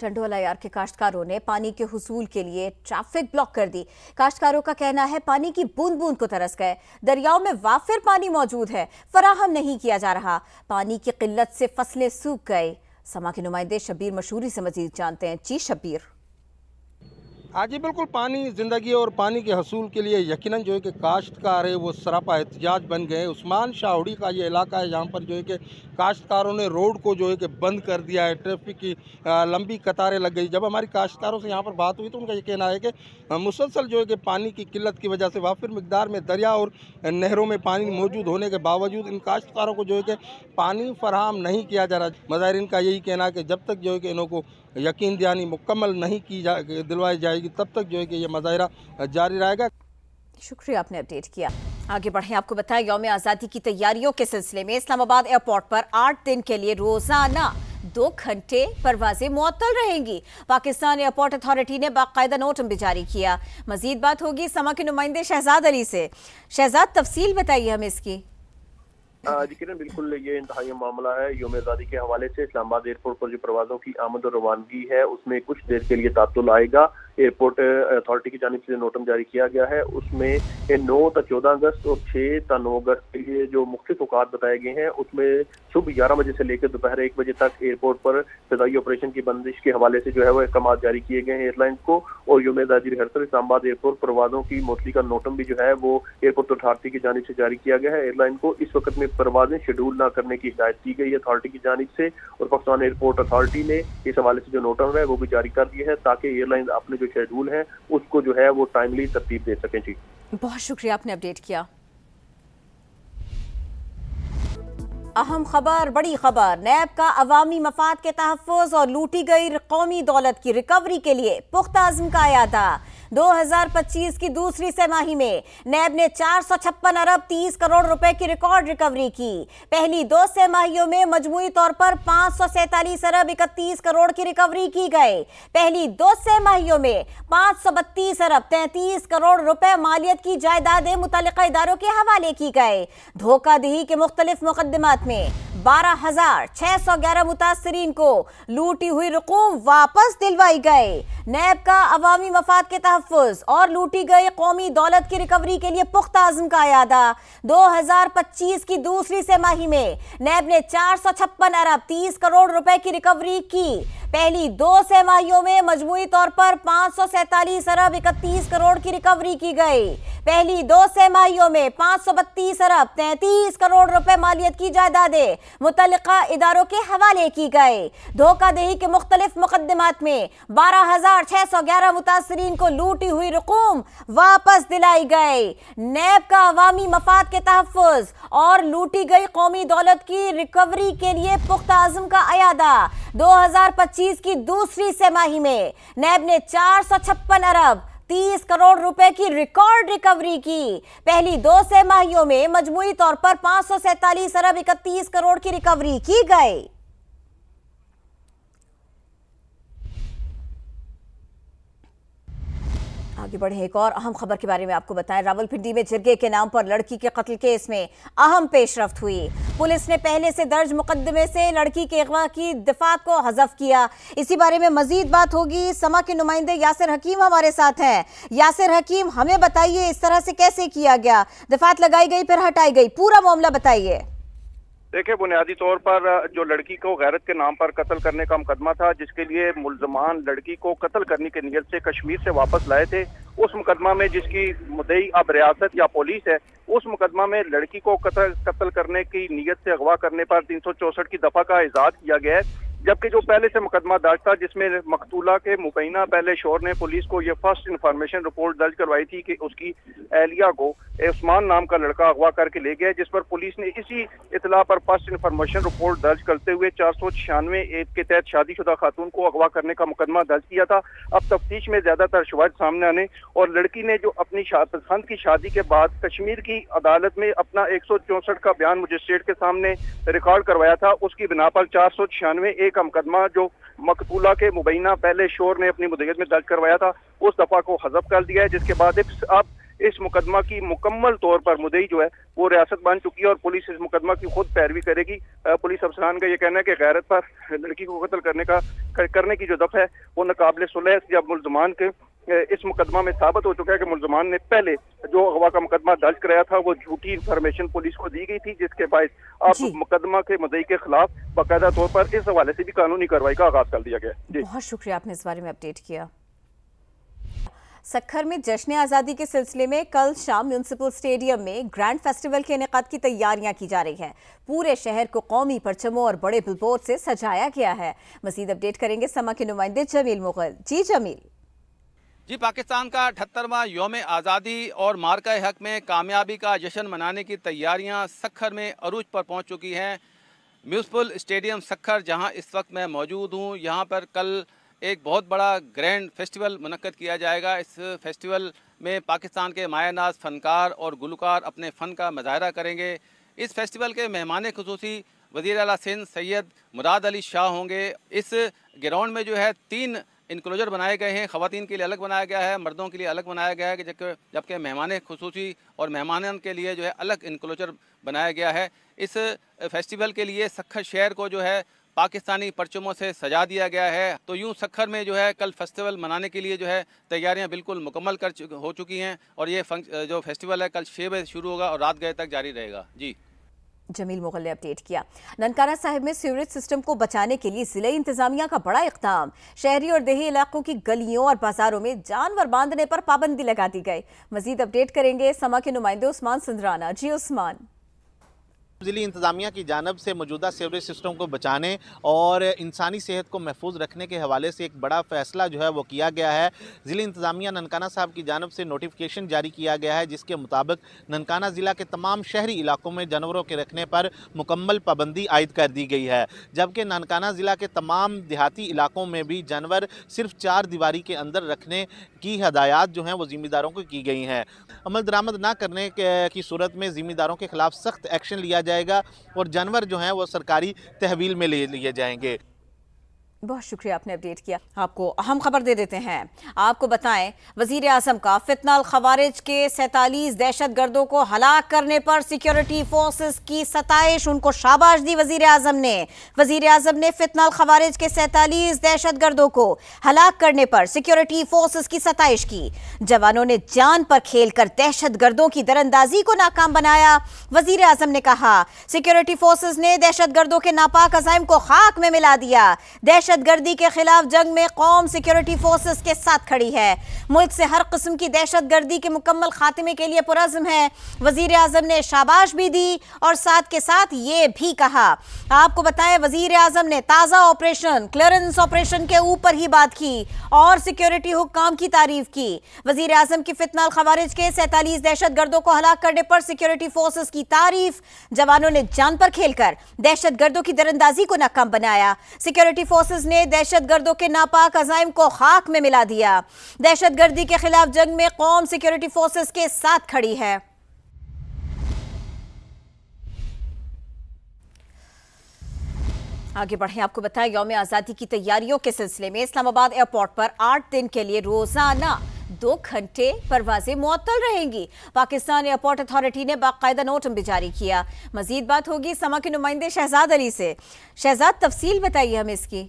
टंडोला यार के काश्तकारों ने पानी के हुसूल के लिए ट्रैफिक ब्लॉक कर दी। काश्तकारों का कहना है पानी की बूंद बूंद को तरस गए। दरियाओं में वाफिर पानी मौजूद है, फराहम नहीं किया जा रहा। पानी की किल्लत से फसलें सूख गए। समा के नुमाइंदे शब्बीर मशहूरी से मजीद जानते हैं। जी शब्बीर। हाँ जी बिल्कुल, पानी ज़िंदगी और पानी के हसूल के लिए यकीनन जो है कि काश्तकार है वो सरापा एहतिजाज बन गए। उस्मान शाहुड़ी का ये इलाका है जहाँ पर जो है कि काश्तकारों ने रोड को जो है कि बंद कर दिया है। ट्रैफिक की लंबी कतारें लग गई। जब हमारी काश्तकारों से यहाँ पर बात हुई तो उनका ये कहना है कि मुसलसल जो है कि पानी की किल्लत की वजह से वाफिर मिकदार में दरिया और नहरों में पानी मौजूद होने के बावजूद इन काश्तकारों को जो है कि पानी फराहम नहीं किया जा रहा। मुज़ाहिरीन का यही कहना है कि जब तक जो है कि इनको यकीन दहानी मुकम्मल नहीं की दिलवाई जाएगी तब तक जो है कि ये मुजाहिरा जारी रहेगा। शुक्रिया, आपने अपडेट किया। आगे बढ़ें, आपको बताएं यौम आज़ादी की तैयारियों के सिलसिले में इस्लामाबाद एयरपोर्ट पर 8 दिन के लिए रोजाना 2 घंटे परवाजें मुअत्तल रहेंगी। पाकिस्तान एयरपोर्ट अथॉरिटी ने बाकायदा नोट भी जारी किया। मजीद बात होगी समा के नुमाइंदे शहजाद अली से। शहजाद, तफसील बताइए हमें इसकी। जी किरण, बिल्कुल ये इंतहाई मामला है। यौम आज़ादी के हवाले से इस्लामाबाद एयरपोर्ट पर जो प्रवाजों की आमद और रवानगी है उसमें कुछ देर के लिए तातुल आएगा। एयरपोर्ट अथॉरिटी की जानिब से नोटम जारी किया गया है उसमें 9 ता 14 अगस्त और 6 ता 9 अगस्त के लिए जो मुख्तलिफ औकात बताए गए हैं उसमें सुबह 11 बजे से लेकर दोपहर 1 बजे तक एयरपोर्ट पर फ़िज़ाई ऑपरेशन की बंदिश के हवाले से जो है वो अहकाम जारी किए गए हैं एयरलाइंस को। और यौम आज़ादी रिहर्सल इस्लामाबाद एयरपोर्ट प्रवाजों की मौतली का नोटम भी जो है वो एयरपोर्ट अथॉरिटी की जानिब से जारी किया गया है। एयरलाइन को इस वक्त में परवाजें शेड्यूल ना करने की हिदायत की गई है अथॉरिटी की जानिब से। और पाकिस्तान एयरपोर्ट अथॉरिटी ने इस हवाले से जो नोटम है वो भी जारी कर दिया है ताकि एयरलाइन अपने जो शेड्यूल है उसको जो है वो टाइमली तरतीब दे सकें। जी बहुत शुक्रिया, आपने अपडेट किया। अहम खबर, बड़ी खबर। नैब का अवामी मफाद के तहफ़्फ़ुज़ और लूटी गई कौमी दौलत की रिकवरी के लिए पुख्ता अज़्म का इरादा। 2025 की दूसरी तिमाही में नैब ने 456 अरब 30 करोड़ रुपए की रिकॉर्ड रिकवरी की। पहली 2 तिमाहियों में मजमूई तौर पर 547 अरब 31 करोड़ की रिकवरी की गई। पहली 2 तिमाहियों में 532 अरब 33 करोड़ रुपए मालियत की जायदादें मुतल्लिका इदारों के हवाले की गए। धोखाधड़ी के मुख्तलिफ मुकदमात में 12,611 मुतासरीन को लूटी हुई रकूम वापस दिलवाई गए। नैब का अवामी मफाद के तहफ़्फ़ुज़ और लूटी गई कौमी दौलत की रिकवरी के लिए पुख्ता अज़्म का इरादा। 2025 की दूसरी तिमाही में नैब ने 456 अरब 30 करोड़ रुपए की रिकवरी की। पहली 2 तिमाहियों में मजमूई तौर पर 547 अरब 31 करोड़ की रिकवरी की गई। पहली 2 तिमाहियों में 532 अरब 33 करोड़ रुपए मालियत की जायदादें मुतल्लिका इदारों के हवाले की गए। धोखाधड़ी के मुख्तलिफ मुकदमात में 12,611 मुतासरीन को लूटी हुई रकूम वापस दिलाई गई। नैब का अवामी मफाद के तहफ़्फ़ुज़ और लूटी गई कौमी दौलत की रिकवरी के लिए पुख्ता अज़्म का इरादा। 2025 की दूसरी तिमाही में नैब ने 456 अरब 30 करोड़ रुपए की रिकॉर्ड रिकवरी की। पहली 2 तिमाहियों में मजमूई तौर पर 547 अरब 31 करोड़ की रिकवरी की गई। आगे बढ़े, एक और अहम खबर के बारे में आपको बताएं। रावलपिंडी में जिरगे के नाम पर लड़की के कत्ल केस में अहम पेशरफ्त हुई। पुलिस ने पहले से दर्ज मुकदमे से लड़की के अगवा की दफात को हज़फ किया। इसी बारे में मजीद बात होगी। समा के नुमाइंदे यासिर हकीम हमारे साथ हैं। यासिर हकीम, हमें बताइए इस तरह से कैसे किया गया? दफात लगाई गई फिर हटाई गई, पूरा मामला बताइए। देखिए, बुनियादी तौर पर जो लड़की को गैरत के नाम पर कत्ल करने का मुकदमा था जिसके लिए मुल्जमान लड़की को कत्ल करने की नीयत से कश्मीर से वापस लाए थे, उस मुकदमा में जिसकी मुद्दई अब रियासत या पुलिस है, उस मुकदमा में लड़की को कत्ल करने की नीयत से अगवा करने पर 364 की दफा का इजाद किया गया है। जबकि जो पहले से मुकदमा दर्ज था जिसमें मकतूला के मुबैना पहले शोहर ने पुलिस को ये फर्स्ट इन्फॉर्मेशन रिपोर्ट दर्ज करवाई थी कि उसकी एहलिया को उस्मान नाम का लड़का अगवा करके ले गया, जिस पर पुलिस ने इसी इतला पर फर्स्ट इन्फॉर्मेशन रिपोर्ट दर्ज करते हुए 496 एक के तहत शादीशुदा खातून को अगवा करने का मुकदमा दर्ज किया था। अब तफ्तीश में ज्यादातर शवाहिद सामने आने और लड़की ने जो अपनी पसंद की शादी के बाद कश्मीर की अदालत में अपना 164 का बयान मजिस्ट्रेट के सामने रिकॉर्ड करवाया था, उसकी बिना पर 496 का मुकदमा जो मकतूला के मुबैना पहले शोर ने अपनी मुद्दत में दर्ज करवाया था उस दफा को हज़फ कर दिया है। जिसके बाद अब इस मुकदमा की मुकम्मल तौर पर मुद्दई जो है वो रियासत बन चुकी है और पुलिस इस मुकदमा की खुद पैरवी करेगी। पुलिस अफसरान का ये कहना है कि गैरत पर लड़की को कत्ल करने की जो दफ़ है वो नाकाबिले सुलह है। जब मुल्ज़मान के इस मुकदमा में साबित हो चुका है कि मुल्ज़मान ने पहले जो अगवा का मुकदमा दर्ज कराया था वो झूठी इंफॉर्मेशन पुलिस को दी गई थी, जिसके बाद अब मुकदमा के मुद्दई के खिलाफ बाकायदा तौर पर इस हवाले से भी कानूनी कार्रवाई का आगाज कर दिया गया। बहुत शुक्रिया, आपने इस बारे में अपडेट किया। सक्खर में जश्न आज़ादी के सिलसिले में कल शाम म्यूनिसिपल स्टेडियम में ग्रैंड फेस्टिवल के इनेकाद की तैयारियां की जा रही हैं। पूरे शहर को कौमी परचमों और बड़े बिलबोर्ड से सजाया गया है। मजीद अपडेट करेंगे समा के नुमाइंदे जमील मुगल। जी जमील। जी, पाकिस्तान का 78वां यौम आज़ादी और मार्का हक में कामयाबी का जश्न मनाने की तैयारियां सक्खर में अरूज पर पहुंच चुकी हैं। म्यूनिसिपल स्टेडियम सक्खर जहां इस वक्त मैं मौजूद हूं, यहां पर कल एक बहुत बड़ा ग्रैंड फेस्टिवल मुनक्कद किया जाएगा। इस फेस्टिवल में पाकिस्तान के मायानाज फनकार और गुलकार अपने फ़न का मुजाहरा करेंगे। इस फेस्टिवल के मेहमान खुसूसी वज़ीर आला सिंध सैयद मुराद अली शाह होंगे। इस ग्राउंड में जो है 3 इनक्लोजर बनाए गए हैं। ख़वातीन के लिए अलग बनाया गया है, मर्दों के लिए अलग बनाया गया है, जबकि मेहमान खुसूसी और मेहमान के लिए जो है अलग इनक्लोजर बनाया गया है। इस फेस्टिवल के लिए सक्खर शहर को जो है पाकिस्तानी परचमों से सजा दिया गया है। तो यूँ सक्खर में जो है कल फेस्टिवल मनाने के लिए जो है तैयारियां बिल्कुल मुकम्मल हो चुकी हैं और ये जो फेस्टिवल है कल 6 बजे शुरू होगा और रात गए तक जारी रहेगा। जी, जमील मुगल ने अपडेट किया। ननकाना साहिब में सीवरेज सिस्टम को बचाने के लिए जिले इंतजामिया का बड़ा इक़दाम। शहरी और देही इलाकों की गलियों और बाजारों में जानवर बांधने पर पाबंदी लगा दी गई। मजीद अपडेट करेंगे समा के नुमाइंदे उस्मान सिंधराना। जी उस्मान। ज़िली इंतज़ामिया की जानब से मौजूदा सीवरेज सिस्टम को बचाने और इंसानी सेहत को महफूज रखने के हवाले से एक बड़ा फ़ैसला जो है वो किया गया है। ज़िली इंतज़ामिया ननकाना साहब की जानब से नोटिफिकेशन जारी किया गया है, जिसके मुताबिक ननकाना ज़िला के तमाम शहरी इलाकों में जानवरों के रखने पर मुकम्मल पाबंदी आयद कर दी गई है, जबकि ननकाना ज़िला के तमाम देहाती इलाकों में भी जानवर सिर्फ 4 दीवारी के अंदर रखने की हदायत जो हैं वो ज़िम्मेदारों को की गई हैं। अमल दरामद ना करने की सूरत में ज़िम्मेदारों के खिलाफ सख्त एक्शन लिया जाएगा और जानवर जो हैं वो सरकारी तहवील में ले लिए जाएंगे। बहुत शुक्रिया, आपने अपडेट किया। आपको अहम खबर दे देते हैं। आपको बताएं, वजीर आजम का फितनाल खवारिज के 47 दहशत गर्दों को हलाक करने पर सिक्योरिटी फोर्सेस की सताइश। उनको शाबाश दी वजीर आजम ने। वजीर आजम ने फितनाल खवारिज के 47 दहशत गर्दों को हलाक करने पर सिक्योरिटी फोर्सेस की सताइश की। जवानों ने जान पर खेलकर दहशत गर्दों की दरअंदाजी को नाकाम बनाया। वजीर आजम ने कहा, सिक्योरिटी फोर्सेस ने दहशत गर्दों के नापाक अज़ाइम को खाक में मिला दिया। दहशतगर्दी के खिलाफ जंग में कौम सिक्योरिटी फोर्सेस के साथ खड़ी है। मुल्क से हर किस्म की दहशतगर्दी के मुकम्मल खात्मे के लिए पुरज़्म है। वजीर आजम ने शाबाश भी दी और साथ के साथ ये भी कहा। आपको बताएं, वजीर आजम ने ताज़ा ऑपरेशन क्लियरेंस ऑपरेशन के ऊपर ही बात की और सिक्योरिटी हुक्काम की तारीफ की। वजीर आजम की फितनाल खवारिज के 47 दहशतगर्दों को हलाक करने पर सिक्योरिटी फोर्सेस की तारीफ। जवानों ने जान पर खेलकर दहशतगर्दों की दरअंदाजी को नाकाम बनाया। सिक्योरिटी फोर्सेस ने दहशतगर्दों के नापाक अज़ाइम को खाक में मिला दिया। दहशतगर्दी के खिलाफ जंग में कौम सिक्योरिटी फोर्सेस के साथ खड़ी है। आगे बढ़े, आपको बताएं, यौम आज़ादी की तैयारियों के सिलसिले में इस्लामाबाद एयरपोर्ट पर 8 दिन के लिए रोजाना 2 घंटे परवाजें मुअत्तल रहेंगी। पाकिस्तान एयरपोर्ट अथॉरिटी ने बाकायदा नोट भी जारी किया। मजीद बात होगी समा के नुमाइंदे शहजाद अली से। शहजाद, तफसील बताइए हमें इसकी।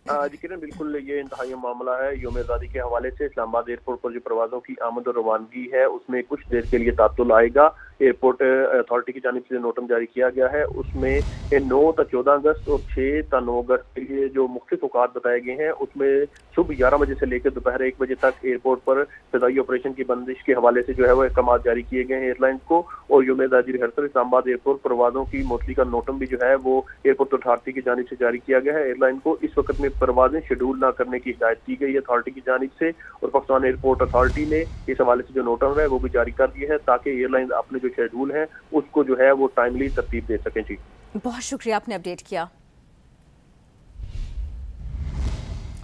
जी किरण, बिल्कुल ये इंतहाई मामला है। यौम आज़ादी के हवाले से इस्लामाबाद एयरपोर्ट पर जो प्रवाजों की आमद और रवानगी है उसमें कुछ देर के लिए तातुल आएगा। एयरपोर्ट अथॉरिटी की जानिब से नोटम जारी किया गया है, उसमें 9 ता 14 अगस्त और 6 ता 9 अगस्त के लिए जो मुख्तलिफ औकात बताए गए हैं उसमें सुबह 11 बजे से लेकर दोपहर 1 बजे तक एयरपोर्ट पर फ़िज़ाई ऑपरेशन की बंदिश के हवाले से जो है वो अहकाम जारी किए गए हैं एयरलाइंस को। और यौम आज़ादी रिहर्सल इस्लामाबाद एयरपोर्ट प्रवाजों की मौसली का नोटम भी जो है वो एयरपोर्ट अथॉरिटी की जानिब से जारी किया गया है। एयरलाइन को इस वक्त में परवाजें शेड्यूल ना करने की हिदायत की गई है अथॉरिटी की जानिब से। और पाकिस्तान एयरपोर्ट अथॉरिटी ने इस हवाले से जो नोटम है वो भी जारी कर दिए हैं ताकि एयरलाइन अपने जो शेड्यूल है उसको जो है वो टाइमली तरतीब दे सकें। जी, बहुत शुक्रिया, आपने अपडेट किया।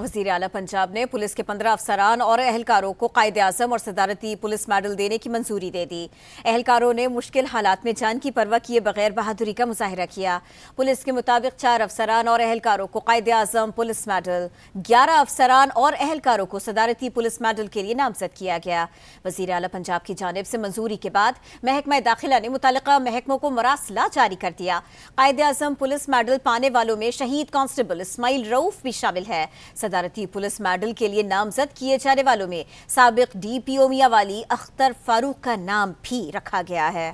वज़ीर आला पंजाब ने पुलिस के 15 अफसरान और एहलकारों को कायदे-आज़म और सदारती पुलिस मेडल देने की मंजूरी दे दी। एहलकारों ने मुश्किल हालात में जान की परवाह किए बगैर बहादुरी का मुजाहिरा किया। पुलिस के मुताबिक 4 अफसरान और एहलकारों को कायदे-आज़म पुलिस मेडल, 11 अफसरान और एहलकारों को सदारती पुलिस मेडल के लिए नामजद किया गया। वज़ीर आला पंजाब की जानिब से मंजूरी के बाद महकमा दाखिला ने मुतल्लिका महकमों को मरासला जारी कर दिया। कायदे-आज़म पुलिस मेडल पाने वालों में शहीद कांस्टेबल इस्माइल रऊफ भी शामिल है। सदारती पुलिस मेडल के लिए नामजद किए जाने वालों में साबिक DPO मियांवाली अख्तर फारूक का नाम भी रखा गया है।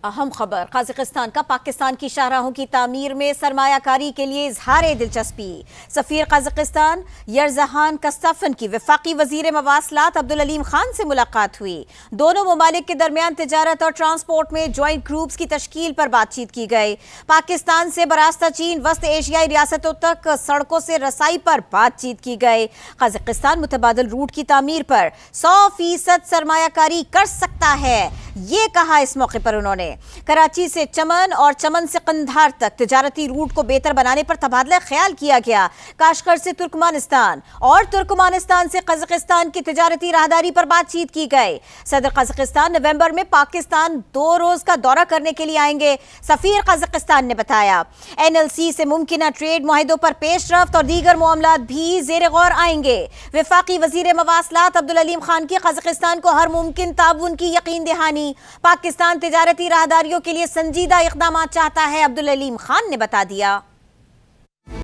अहम खबर, कजाकिस्तान का पाकिस्तान की शाहराहों की तामीर में सरमायाकारी के लिए इजहार दिलचस्पी। सफीर कजाकिस्तान यरजहान कस्तफन की वफाकी वजीर मवासलात अब्दुल अलीम खान से मुलाकात हुई। दोनों ममालिक के दरमियान तिजारत और ट्रांसपोर्ट में ज्वाइंट ग्रुप्स की तश्कील पर बातचीत की गई। पाकिस्तान से बरास्ता चीन वस्त एशियाई रियासतों तक सड़कों से रसाई पर बातचीत की गई। कजाकिस्तान मुतबादल रूट की तामीर पर 100% सरमायाकारी कर सकता है, ये कहा। इस मौके पर उन्होंने कराची से चमन और चमन से कंधार तक तिजारती रूट को बेहतर बनाने पर तबादला ख्याल किया गया। काशगर से तुर्कमानिस्तान और तुर्कमानिस्तान से कजाकिस्तान की तिजारती राहदारी पर बातचीत की गई। सदर कजाकिस्तान नवंबर में पाकिस्तान 2 रोज का दौरा करने के लिए आएंगे, सफीर कजाकिस्तान ने बताया। NLC से मुमकिन ट्रेड मुआहिदों पर पेशरफ्त और दीगर मामलात भी जेर गौर आएंगे। वफाकी वजीर मवासलात अब्दुल अलीम खान की कजाकिस्तान को हर मुमकिन ताउन की यकीन दहानी। पाकिस्तान तिजारती राहदारियों के लिए संजीदा इक़दाम चाहता है, अब्दुल अलीम खान ने बता दिया।